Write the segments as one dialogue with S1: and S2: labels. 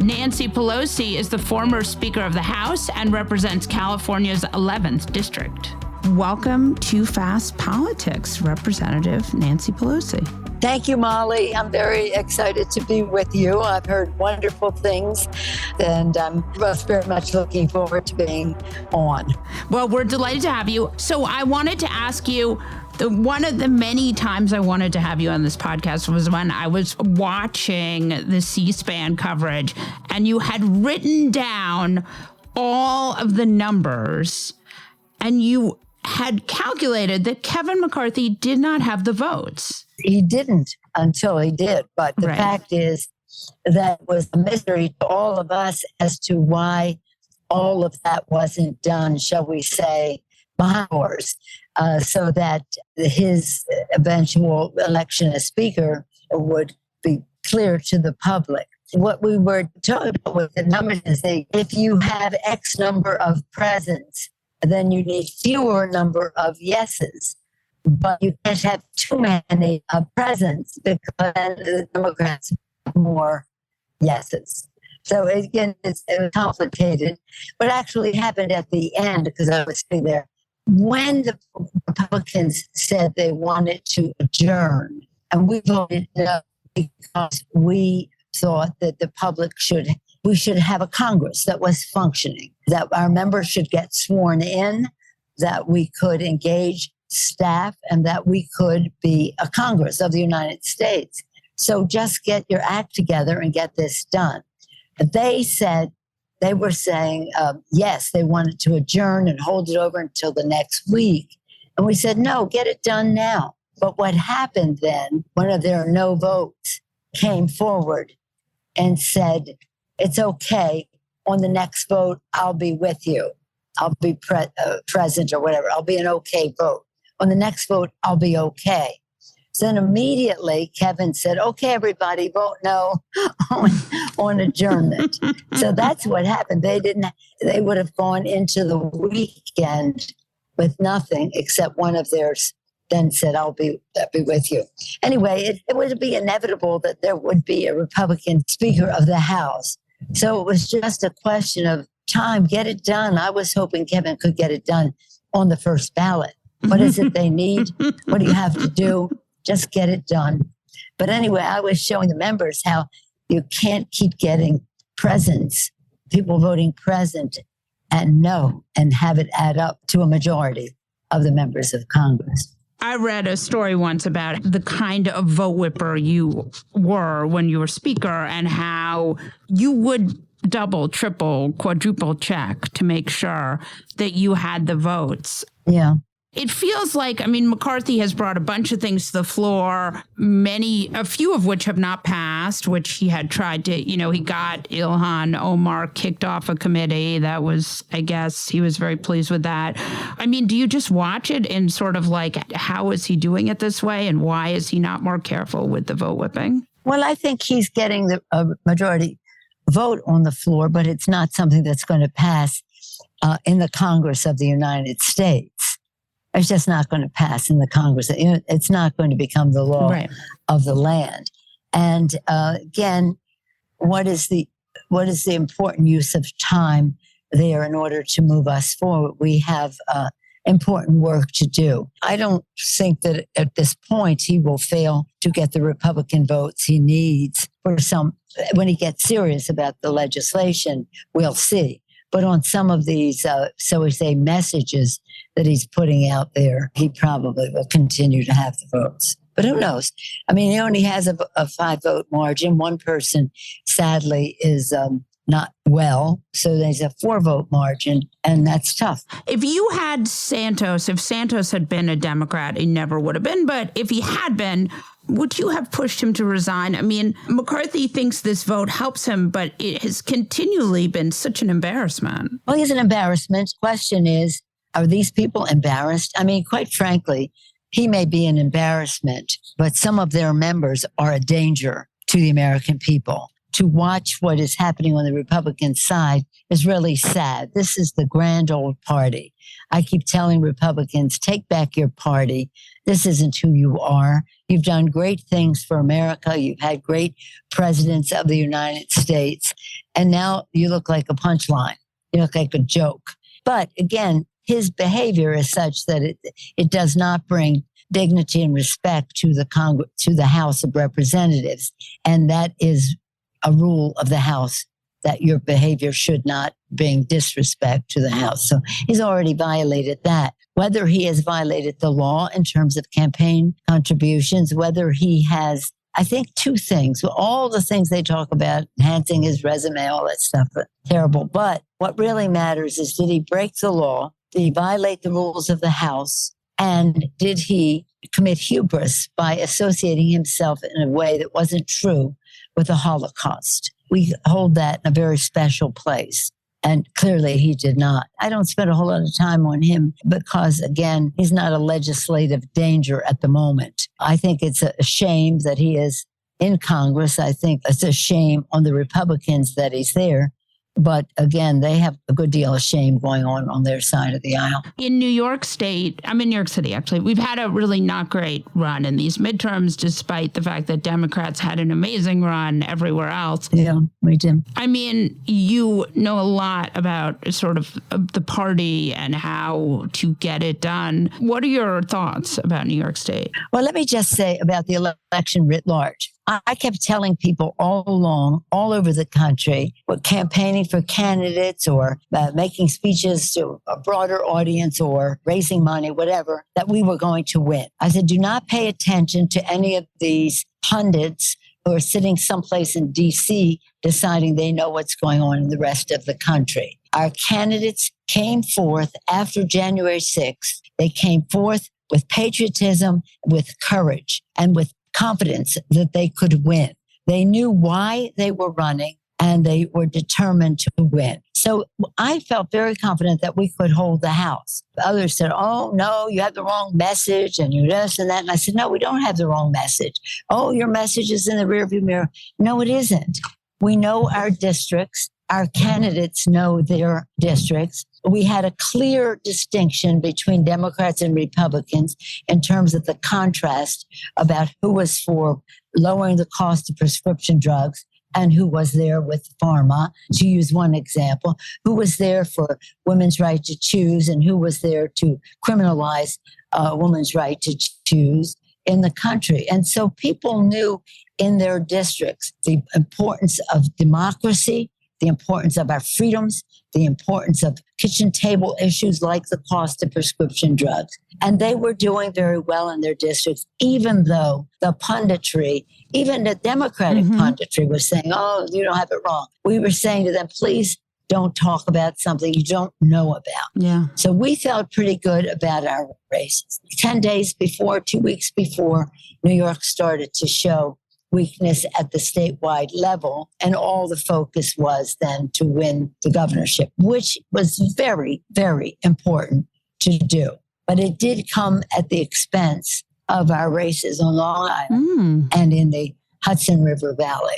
S1: Nancy Pelosi is the former Speaker of the House and represents California's 11th district. Welcome to Fast Politics, Representative Nancy Pelosi.
S2: Thank you, Molly. I'm very excited to be with you. I've heard wonderful things, and I'm very much looking forward to being on.
S1: Well, we're delighted to have you. So I wanted to ask you, one of the many times I wanted to have you on this podcast was when I was watching the C-SPAN coverage, and you had written down all of the numbers, and you had calculated that Kevin McCarthy did not have the votes.
S2: He didn't until he did. But the fact is that was a mystery to all of us as to why all of that wasn't done, shall we say, behind doors, so that his eventual election as Speaker would be clear to the public. What we were talking about with the numbers is that if you have X number of presents, then you need fewer number of yeses. But you can't have too many presents because then the Democrats have more yeses. So again, it's complicated. What actually happened at the end, because I was sitting there, when the Republicans said they wanted to adjourn, and we voted no because we thought that the public we should have a Congress that was functioning, that our members should get sworn in, that we could engage staff, and that we could be a Congress of the United States. So just get your act together and get this done. They were saying, yes, they wanted to adjourn and hold it over until the next week. And we said, no, get it done now. But what happened then, one of their no votes came forward and said, it's okay. On the next vote, I'll be with you. I'll be present or whatever. I'll be an okay vote. On the next vote, I'll be okay. So then immediately Kevin said, okay, everybody, vote no on adjournment. So that's what happened. They would have gone into the weekend with nothing except one of theirs then said, I'll be with you. Anyway, it would be inevitable that there would be a Republican Speaker of the House. So it was just a question of time, get it done. I was hoping Kevin could get it done on the first ballot. What is it they need? What do you have to do? Just get it done. But anyway, I was showing the members how you can't keep getting presents, people voting present and no, and have it add up to a majority of the members of Congress.
S1: I read a story once about the kind of vote whipper you were when you were Speaker and how you would double, triple, quadruple check to make sure that you had the votes.
S2: Yeah.
S1: It feels like, McCarthy has brought a bunch of things to the floor, a few of which have not passed, which he had tried to, he got Ilhan Omar kicked off a committee. That was, I guess, he was very pleased with that. Do you just watch it and sort of like, how is he doing it this way? And why is he not more careful with the vote whipping?
S2: Well, I think he's getting the majority vote on the floor, but it's not something that's going to pass in the Congress of the United States. It's just not going to pass in the Congress. It's not going to become the law of the land. And again, what is the important use of time there in order to move us forward? We have important work to do. I don't think that at this point he will fail to get the Republican votes he needs for when he gets serious about the legislation. We'll see. But on some of these, so we say, messages that he's putting out there, he probably will continue to have the votes. But who knows? He only has a 5-vote margin. One person, sadly, is not well. So there's a 4-vote margin, and that's tough.
S1: If you had if Santos had been a Democrat, he never would have been. But if he had been, would you have pushed him to resign? McCarthy thinks this vote helps him, but it has continually been such an embarrassment.
S2: Well, he's an embarrassment. Question is, are these people embarrassed? Quite frankly, he may be an embarrassment, but some of their members are a danger to the American people. to watch what is happening on the Republican side is really sad. This is the grand old party. I keep telling Republicans, take back your party. This isn't who you are. You've done great things for America. You've had great presidents of the United States. And now you look like a punchline. You look like a joke. But again, his behavior is such that it does not bring dignity and respect to the House of Representatives. And that is a rule of the House, that your behavior should not bring disrespect to the House. So he's already violated that. Whether he has violated the law in terms of campaign contributions, whether he has, I think, two things. All the things they talk about, enhancing his resume, all that stuff, terrible. But what really matters is, did he break the law? Did he violate the rules of the House? And did he commit hubris by associating himself in a way that wasn't true with the Holocaust? We hold that in a very special place. And clearly he did not. I don't spend a whole lot of time on him because, again, he's not a legislative danger at the moment. I think it's a shame that he is in Congress. I think it's a shame on the Republicans that he's there. But again, they have a good deal of shame going on their side of the aisle.
S1: In New York State, I'm in New York City, actually, we've had a really not great run in these midterms, despite the fact that Democrats had an amazing run everywhere else.
S2: Yeah, we did.
S1: I mean, you know a lot about sort of the party and how to get it done. What are your thoughts about New York State?
S2: Well, let me just say about the election writ large. I kept telling people all along, all over the country, campaigning for candidates or making speeches to a broader audience or raising money, whatever, that we were going to win. I said, do not pay attention to any of these pundits who are sitting someplace in D.C. deciding they know what's going on in the rest of the country. Our candidates came forth after January 6th. They came forth with patriotism, with courage, and with confidence that they could win. They knew why they were running and they were determined to win. So I felt very confident that we could hold the House. Others said, oh, no, you have the wrong message and you this and that. And I said, no, we don't have the wrong message. Oh, your message is in the rearview mirror. No, it isn't. We know our districts. Our candidates know their districts. We had a clear distinction between Democrats and Republicans in terms of the contrast about who was for lowering the cost of prescription drugs and who was there with pharma, to use one example, who was there for women's right to choose and who was there to criminalize a woman's right to choose in the country. And so people knew in their districts the importance of democracy, the importance of our freedoms, the importance of kitchen table issues like the cost of prescription drugs. And they were doing very well in their districts, even though the punditry, even the Democratic punditry was saying, oh, you don't have it wrong. We were saying to them, please don't talk about something you don't know about.
S1: Yeah.
S2: So we felt pretty good about our races. 10 days before, 2 weeks before, New York started to show weakness at the statewide level. And all the focus was then to win the governorship, which was very, very important to do. But it did come at the expense of our races on Long Island and in the Hudson Valley.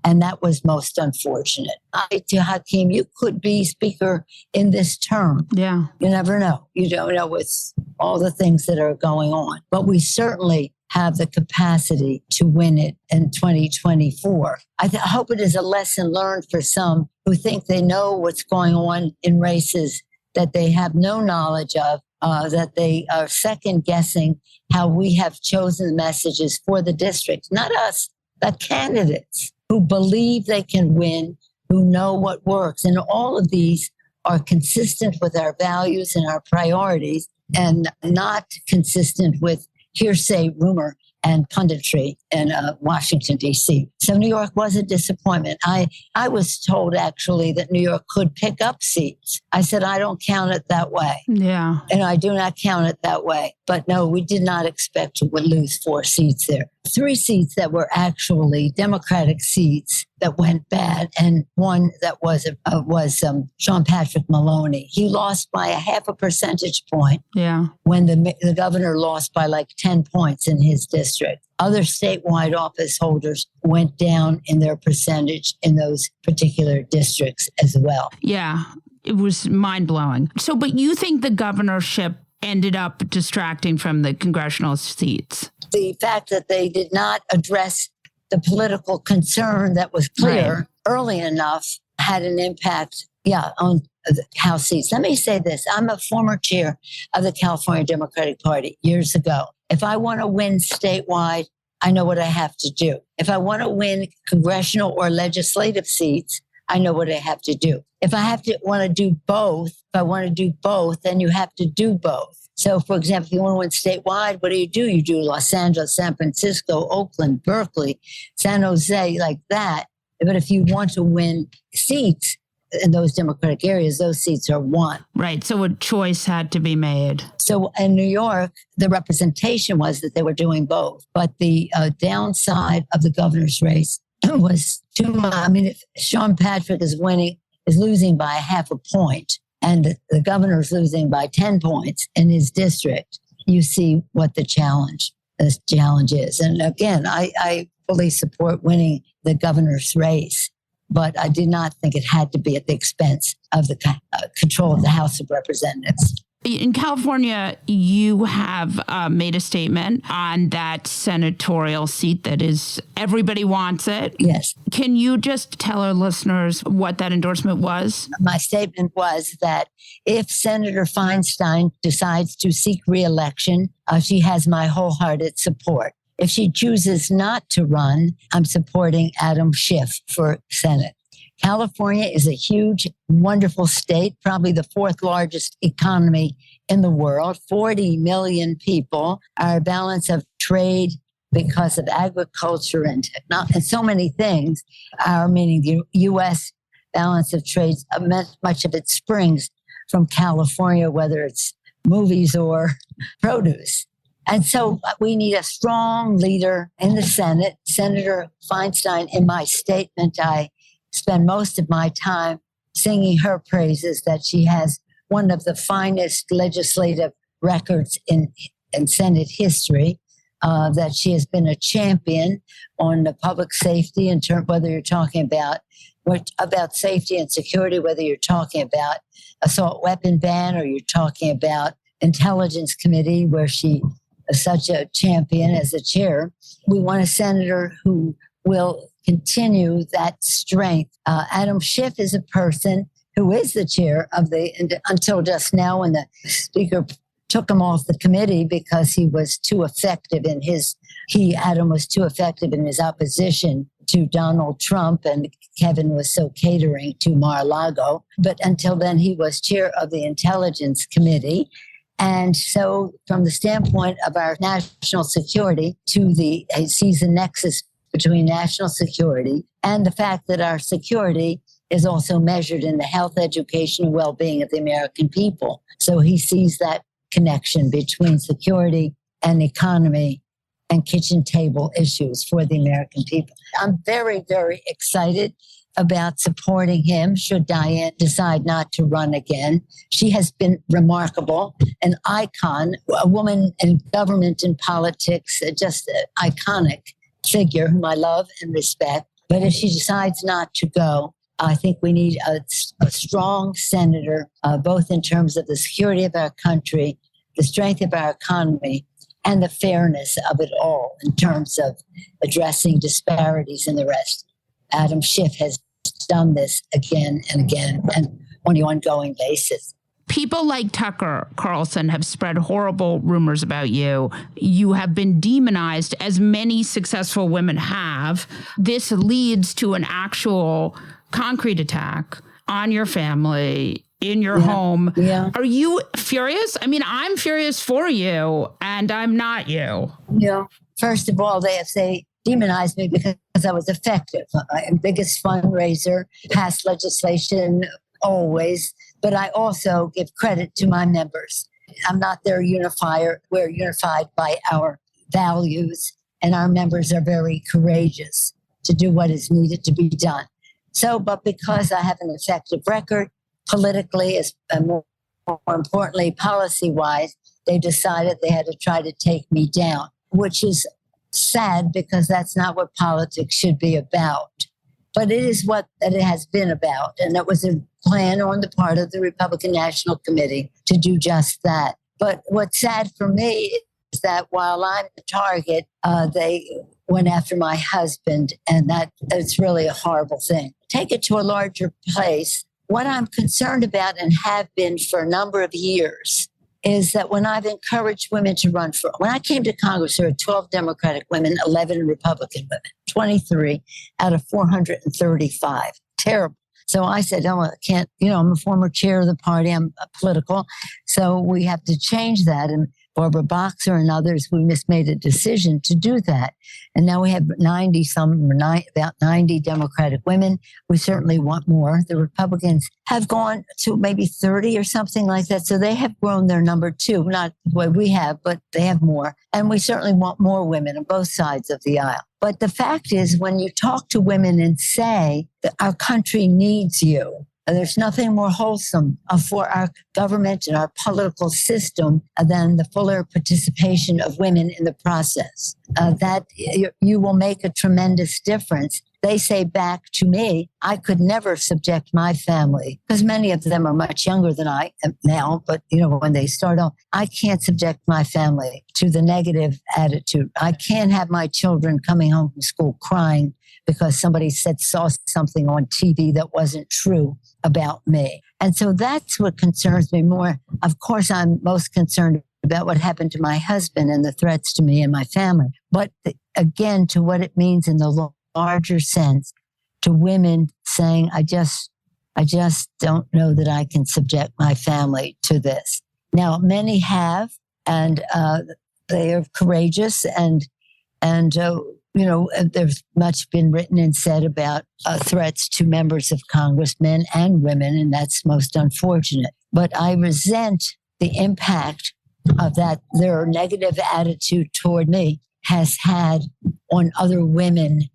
S2: And that was most unfortunate. To Hakeem, you could be speaker in this term.
S1: Yeah.
S2: You never know. You don't know with all the things that are going on. But we certainly have the capacity to win it in 2024. I hope it is a lesson learned for some who think they know what's going on in races that they have no knowledge of, that they are second guessing how we have chosen messages for the districts, not us, the candidates who believe they can win, who know what works. And all of these are consistent with our values and our priorities and not consistent with hearsay, rumor, and punditry in Washington, D.C. So New York was a disappointment. I was told, actually, that New York could pick up seats. I said, I don't count it that way.
S1: Yeah.
S2: And I do not count it that way. But no, we did not expect to lose 4 seats there. 3 seats that were actually Democratic seats that went bad, and one that was Sean Patrick Maloney. He lost by a 0.5 percentage point.
S1: Yeah.
S2: When the governor lost by like 10 points in his district. other statewide office holders went down in their percentage in those particular districts as well.
S1: Yeah, it was mind-blowing. So, but you think the governorship ended up distracting from the congressional seats?
S2: The fact that they did not address the political concern that was clear early enough had an impact, on the House seats. Let me say this. I'm a former chair of the California Democratic Party years ago. If I want to win statewide, I know what I have to do. If I want to win congressional or legislative seats, I know what I have to do. If I want to do both, then you have to do both. So, for example, if you want to win statewide, what do? You do Los Angeles, San Francisco, Oakland, Berkeley, San Jose, like that. But if you want to win seats in those Democratic areas, those seats are won.
S1: Right. So a choice had to be made. So
S2: in New York, the representation was that they were doing both. But the downside of the governor's race was too much. I mean, if Sean Patrick is losing by half a point, and the governor is losing by 10 points in his district, you see what the challenge is. And again, I fully support winning the governor's race, but I did not think it had to be at the expense of the control of the House of Representatives.
S1: In California, you have made a statement on that senatorial seat that is, everybody wants it.
S2: Yes.
S1: Can you just tell our listeners what that endorsement was?
S2: My statement was that if Senator Feinstein decides to seek re-election, she has my wholehearted support. If she chooses not to run, I'm supporting Adam Schiff for Senate. California is a huge, wonderful state, probably the fourth largest economy in the world, 40 million people. Our balance of trade because of agriculture and so many things, meaning the U.S. balance of trade, much of it springs from California, whether it's movies or produce. And so we need a strong leader in the Senate. Senator Feinstein, in my statement, I spend most of my time singing her praises, that she has one of the finest legislative records in Senate history, that she has been a champion on the public safety, whether you're talking about safety and security, whether you're talking about assault weapon ban or you're talking about Intelligence Committee, where she is such a champion as a chair. We want a senator who will continue that strength. Adam Schiff is a person who is the chair of until just now, when the speaker took him off the committee because he was too effective Adam was too effective in his opposition to Donald Trump, and Kevin was so catering to Mar-a-Lago. But until then, he was chair of the Intelligence Committee. And so from the standpoint of our national security, he sees a nexus between national security and the fact that our security is also measured in the health, education, and well-being of the American people. So he sees that connection between security and economy and kitchen table issues for the American people. I'm very, very excited about supporting him should Diane decide not to run again. She has been remarkable, an icon, a woman in government and politics, just an iconic figure whom I love and respect. But if she decides not to go, I think we need a strong senator, both in terms of the security of our country, the strength of our economy, and the fairness of it all in terms of addressing disparities and the rest. Adam Schiff has done this again and again and on an ongoing basis.
S1: People like Tucker Carlson have spread horrible rumors about you. You have been demonized, as many successful women have. This leads to an actual concrete attack on your family, in your home.
S2: Yeah.
S1: Are you furious? I mean, I'm furious for you, and I'm not you.
S2: Yeah. First of all, they demonized me because I was effective. I'm biggest fundraiser, passed legislation always, but I also give credit to my members. I'm not their unifier. We're unified by our values, and our members are very courageous to do what is needed to be done. So, but because I have an effective record politically, and more importantly, policy-wise, they decided they had to try to take me down, which is sad because that's not what politics should be about. But it is what that it has been about. And it was a plan on the part of the Republican National Committee to do just that. But what's sad for me is that while I'm the target, they went after my husband, and that's really a horrible thing. Take it to a larger place. What I'm concerned about and have been for a number of years is that when I've encouraged women to run when I came to Congress, there were 12 Democratic women, 11 Republican women, 23 out of 435. Terrible. So I said, oh, I can't, I'm a former chair of the party. I'm political. So we have to change that. And Barbara Boxer and others, we just made a decision to do that. And now we have about 90 Democratic women. We certainly want more. The Republicans have gone to maybe 30 or something like that. So they have grown their number too, not the way we have, but they have more. And we certainly want more women on both sides of the aisle. But the fact is, when you talk to women and say that our country needs you, there's nothing more wholesome for our government and our political system than the fuller participation of women in the process. That you will make a tremendous difference. They say back to me, I could never subject my family, because many of them are much younger than I am now, but when they start off, I can't subject my family to the negative attitude. I can't have my children coming home from school crying because somebody saw something on TV that wasn't true about me. And so that's what concerns me more. Of course, I'm most concerned about what happened to my husband and the threats to me and my family. But again, to what it means in the larger sense, to women saying, I just don't know that I can subject my family to this. Now, many have, and they are courageous, and there's much been written and said about threats to members of Congress, men and women, and that's most unfortunate. But I resent the impact of that their negative attitude toward me has had on other women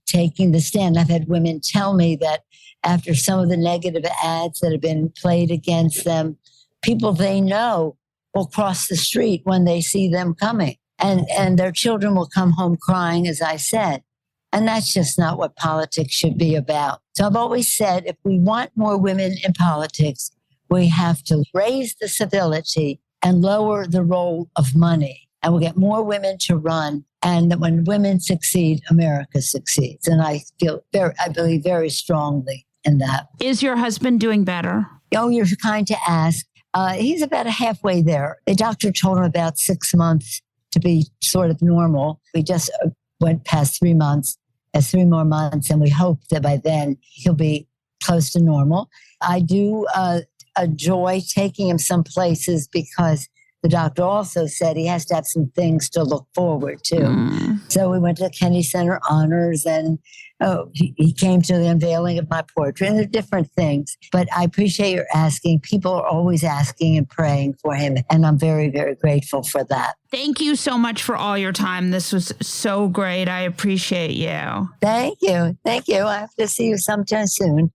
S2: taking the stand. I've had women tell me that after some of the negative ads that have been played against them, people they know will cross the street when they see them coming. And their children will come home crying, as I said. And that's just not what politics should be about. So I've always said, if we want more women in politics, we have to raise the civility and lower the role of money. And we'll get more women to run. And that when women succeed, America succeeds. And I believe very strongly in that.
S1: Is your husband doing better?
S2: Oh, you're kind to ask. He's about halfway there. The doctor told him about 6 months to be sort of normal. We just went past 3 months, 3 more months, and we hope that by then he'll be close to normal. I do enjoy taking him some places because the doctor also said he has to have some things to look forward to. So we went to the Kennedy Center Honors, and he came to the unveiling of my portrait, and there are different things. But I appreciate your asking. People are always asking and praying for him, and I'm very, very grateful for that.
S1: Thank you so much for all your time. This was so great. I appreciate you.
S2: Thank you. Thank you. I have to see you sometime soon.